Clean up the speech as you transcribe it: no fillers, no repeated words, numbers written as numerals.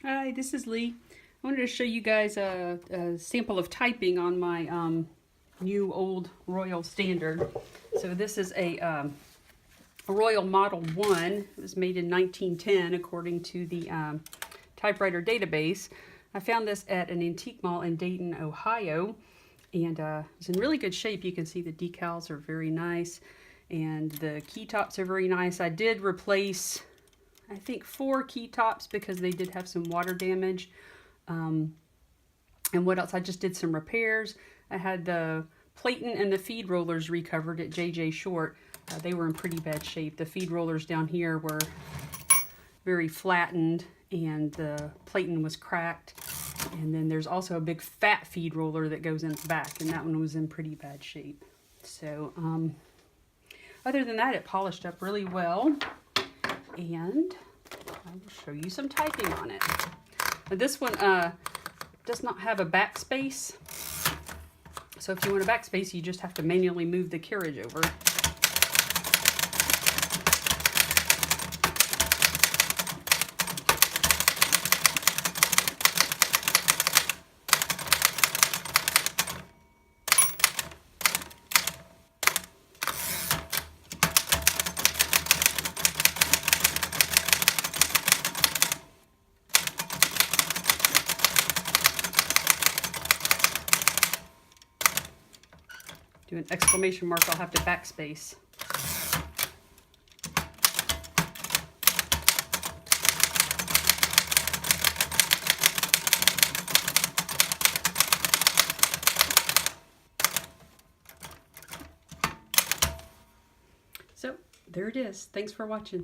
Hi, this is Lee. I wanted to show you guys a sample of typing on my new old Royal Standard. So this is a Royal Model 1. It was made in 1910 according to the typewriter database. I found this at an antique mall in Dayton, Ohio, and it's in really good shape. You can see the decals are very nice and the key tops are very nice. I did replace, I think, 4 key tops because they did have some water damage. And what else? I just did some repairs. I had the platen and the feed rollers recovered at J.J. Short. They were in pretty bad shape. The feed rollers down here were very flattened and the platen was cracked. And then there's also a big fat feed roller that goes in the back, and that one was in pretty bad shape. So other than that, it polished up really well. And I will show you some typing on it. Now, this one does not have a backspace. So if you want a backspace, you just have to manually move the carriage over. Do an exclamation mark, I'll have to backspace. So there it is. Thanks for watching.